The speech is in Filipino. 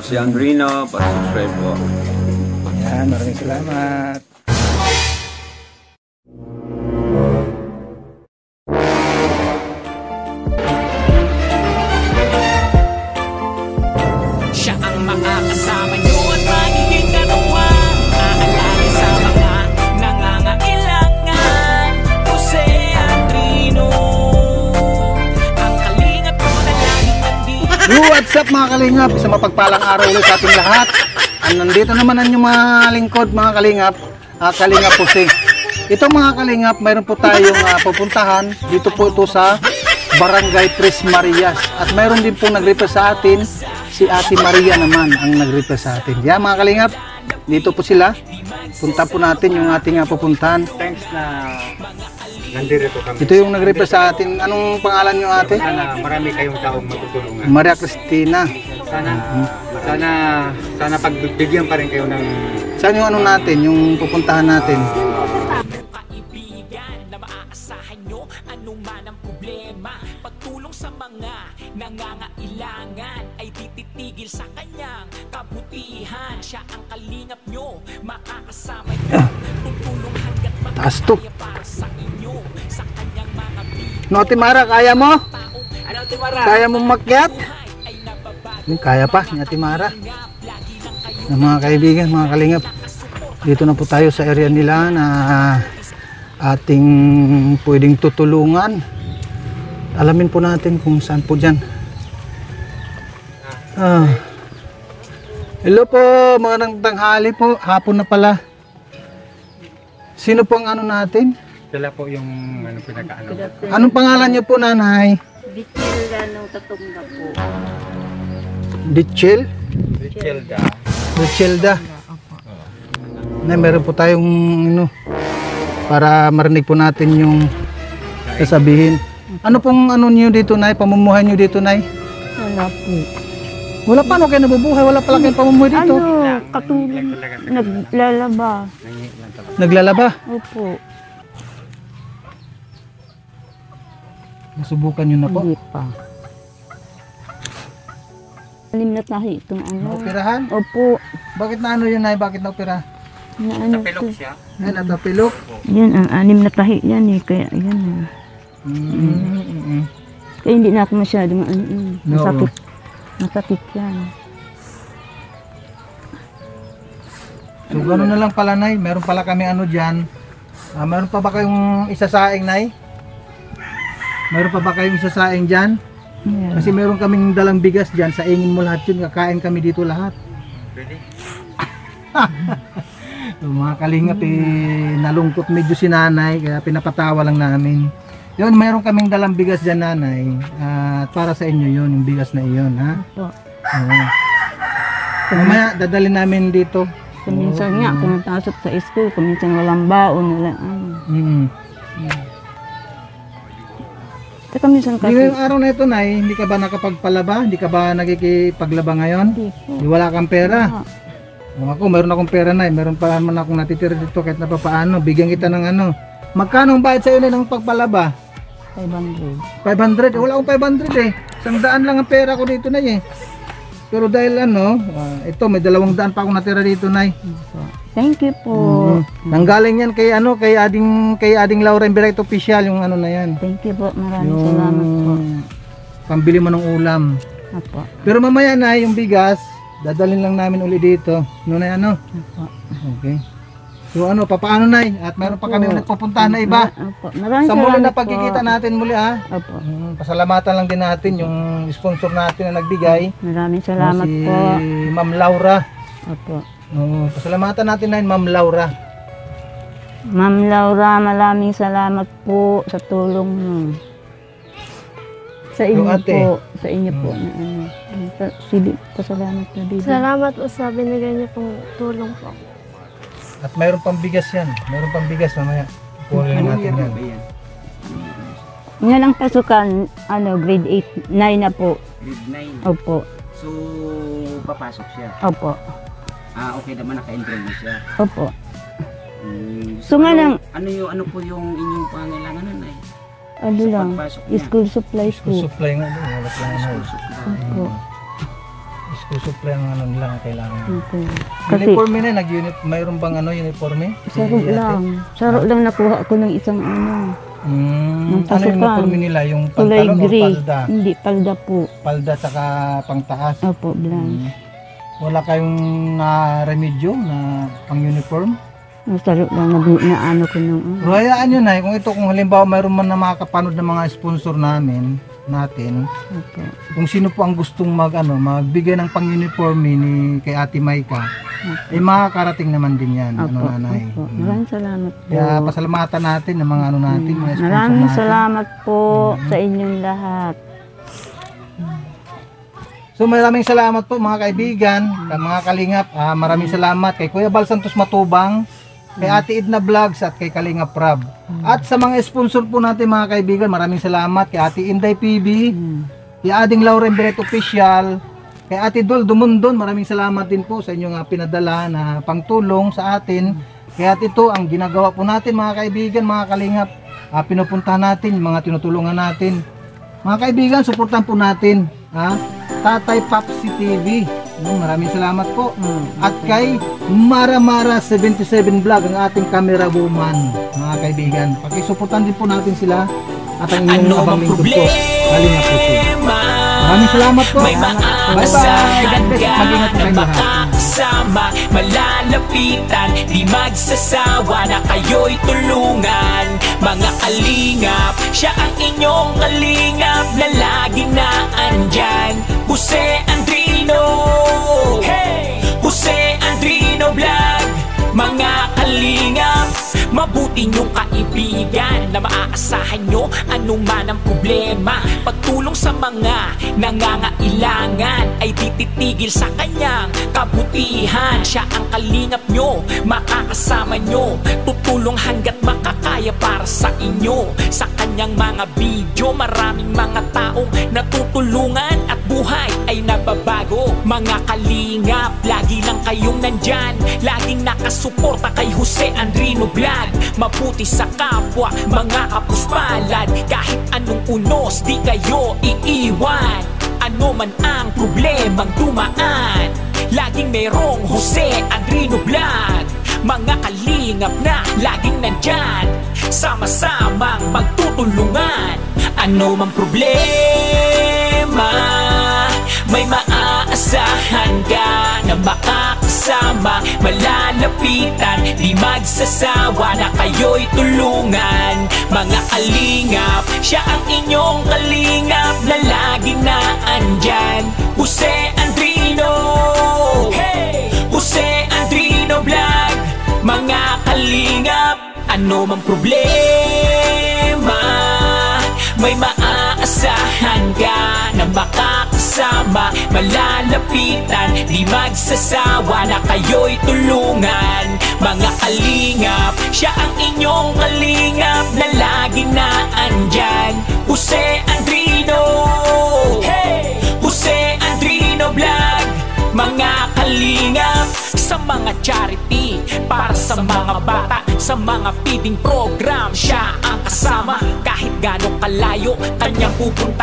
si Andrino, pa-subscribe po. Yan, maraming salamat. Siya ang makakasama nyo at magiging karuan. Aalala sa mga nangangailangan. Jose Andrino, ang kalingap ko na laging nandito. What's up mga kalingap? Isang mapagpalang araw ulit sa ating lahat. Nandito naman ang inyong mga lingkod mga kalingap. Kalingap Jose. Ito mga kalingap, mayroon po tayong pupuntahan. Dito po ito sa Barangay Tres Marias. At mayroon din po nag-request sa atin. Si Ate Maria naman ang nag-request sa atin. Yan mga kalingap, dito po sila. Punta po natin yung ating pupuntahan. Thanks na nandito kami. Ito yung nag-request sa atin. Anong pangalan nyo ate? Sana marami kayong taong matutulungan. Maria Cristina. Sana pagbibigyan pa rin kayo ng... Saan yung ano natin, yung pupuntahan natin? Kaibigan na maaasahan nyo, anuman ang problema. Pagtulong sa mga nangangailangan ay tititigil sa kanyang kabutihan. Siya ang kalingap nyo, makakasama nyo. Tutulong hanggat magkakaya para sa inyo. Sa kanyang mga bigay. No, Ate Mara, kaya mo? Ano, Ate Mara? Kaya mo makyat? Kaya pa, ni Ate Mara. Mga kaibigan, mga kalingap, dito na po tayo sa area nila na ating pwedeng tutulungan. Alamin po natin kung saan po dyan. Hello po, mga tanghali po. Hapon na pala. Sino po ang ano natin? Sila po yung pinaka-ano. Anong pangalan niyo po, nanay? Ditchilda ng Tatumba po. Ditchil? Richelda. Richelda. Na meron po tayong para marinig po natin yung sasabihin. Ano pong ano niyo dito, nay? Pamumuhay niyo dito, nay? Wala po. Wala pa, no kayo nabubuhay? Wala pala kayong pamumuhay dito? Ano, katulad, naglalaba. Naglalaba? Opo. Nasubukan niyo na po? Hindi pa. Alim na tayo itong ano. Naoperahan? Opo. Bakit na ano yun, nay? Bakit naopera? Na ano Napilok to? siya. Ay, natapilok? Yan, ang anim na tahi yan eh. Kaya yan. Kaya hindi na ako masyadong ano. Masakit. Masakit yan. So, gano'n na lang pala, nay. Meron pala kami ano dyan. Meron pa ba kayong isasaing, nay? Meron pa ba kayong isasaing dyan? Yeah. Kasi meron kaming dalang bigas dyan. Saingin mo lahat yun. Kakain kami dito lahat. Really? So, mga kalingap, nalungkot medyo si nanay. Kaya pinapatawa lang namin. Yun, meron kaming dalang bigas dyan, nanay. Para sa inyo yun, yung bigas na iyon, ha? Opo. Mamaya, dadalhin namin dito. Kuminsan nga, pumapasok sa school. Kuminsan walang baon. Wala ano. Teka, minsan kasi... Ngayong araw na ito, nay, hindi ka ba nakapagpalaba? Hindi ka ba nagikipaglaba ngayon? Hindi po. Di wala kang pera? Ako, meron akong pera, nay. Meron pa naman akong natitira dito kahit na paano. Bigyan kita ng ano. Magkano ang bayad sa'yo ng pagpalaba? 500. 500? Wala akong 500 eh. 100 lang ang pera ko dito, nay eh. Pero dahil ano, ito, may 200 pa akong natira dito, nay. Thank you po. Nanggaling yan kay ano, kay Ading Laura Emberect Official, yung ano na yan. Thank you po. Maraming salamat po. Pambili mo ng ulam. Apo. Pero mamaya na yung bigas, dadalhin lang namin uli dito. No na ano? Apo. Okay. So ano, papaano na At mayroon pa kami ulit pupuntahan na iba. Apo. Maraming Sa muli na salamat pagkikita po. natin muli ha. Apo. Pasalamatan lang din natin yung sponsor natin na nagbigay. Maraming salamat si po. Ma'am Laura. Apo. Pasalamatan natin na Ma'am Laura. Ma'am Laura, maraming salamat po sa tulong mo. Sa inyo ate. po. Sa inyo po. Na ano. Pasalamat na dito. Salamat po sa binigay niyo pong tulong po. At mayroon pang bigas yan. Mayroon pang bigas mamaya. Kunin natin yan. Yan ang pasukan, ano, grade 8, 9 na po. Grade 9. Opo. So, papasok siya. Opo. Okay naman, naka-enroll na siya. Opo. So nga lang, ano po yung inyong pangailangan nun ay? ano Sa lang, pagpasok niya. school supplies School po. supply nga din. Wala lang na. School supply. Opo. Susupre ang ano nila ang kailangan. Okay. Kasi Uniforme na, nag-unit, mayroon bang ano, uniforme? saro lang. Saro lang nakuha ko ng isang ano. Ng Ano yung pasukan. uniforme nila? Yung Kulay pantalon o gray. palda? Hindi, palda po. Palda saka pangtaas. Opo, blank. Wala kayong remedyo na pang-uniform? Saro lang na ano ko nung Pero hayaan nyo na, kung halimbawa mayroon man na makakapanood ng mga sponsor natin, Opo. kung sino po ang gustong magbigay ng pang-uniforme ni kay Ate Maika, makakarating naman din yan, Opo. nanay. Opo. Maraming salamat po. Kaya pasalamatan natin ng mga natin, mga sponsor Maraming natin. salamat po sa inyong lahat. So maraming salamat po mga kaibigan, mga kalingap. Maraming salamat kay Kuya Bal Santos Matubang, kay Ate Edna Vlogs at kay Kalingap Rab. At sa mga sponsor po natin mga kaibigan, maraming salamat kay Ate Inday PB, kay Ading Lauren Beret Official, kay Ate Dol Dumundon. Maraming salamat din po sa inyong pinadala na pangtulong sa atin. Kaya ito ang ginagawa po natin mga kaibigan, mga kalingap. Pinupuntahan natin, mga tinutulungan natin. Mga kaibigan, suportahan po natin. Tatay Papsi TV. Maraming salamat po. At kay Mara 77 Vlog, ang ating camera woman, mga kaibigan. Pakisuportahan din po natin sila at ang inyong Ano abang mang lingkod po. Kalingap po po. problema? Maraming salamat po. May Bye-bye. maaasahan God bless. ka Mag-ingat po na kayo lahat. makakasama, malalapitan, di magsasawa na kayo'y tulungan. Mga kalingap, siya ang inyong kalingap na laging naandyan. Jose Andrino, hey! Jose Andrino Vlog. Mga kalingap, mabuti niyong kaibigan na maaasahan nyo anuman ang problema. Pagtulong sa mga nangangailangan ay tititigil sa kanyang kabutihan. Siya ang kalingap nyo, makakasama nyo, tutulong hanggat makakaya para sa inyo. Sa kanyang mga video, maraming mga taong natutulungan at buhay ay nababago. Mga kalingap, lagi lang kayong nandyan, laging nakasuporta kay Jose Andrino Vlog. Mabuti sa kapwa, mga kapuspalad, kahit anong unos di kayo iiwan. Ano man ang problemang dumaan, laging merong Jose Andrino Vlog. Mga kalingap na laging nandyan, sama-samang magtutulungan. Ano mang problema, may maaasahan ka na makakasama, malalapitan, di magsasawa na kayo'y tulungan. Mga kalingap, siya ang inyong kalingap na laging naandyan. Jose Andrino, hey! Jose Andrino Vlog. Mga kalingap, ano mang problema, may maaasahan ka na makakasama, malalapitan, di magsasawa na kayo'y tulungan. Mga kalingap, siya ang inyong kalingap na laging naandyan. Jose Andrino, hey! Jose Andrino Vlog. Mga kalingap, sa mga charity, para sa mga bata, sa mga feeding program, siya ang kasama. Kahit gano'ng kalayo, kanyang pupunta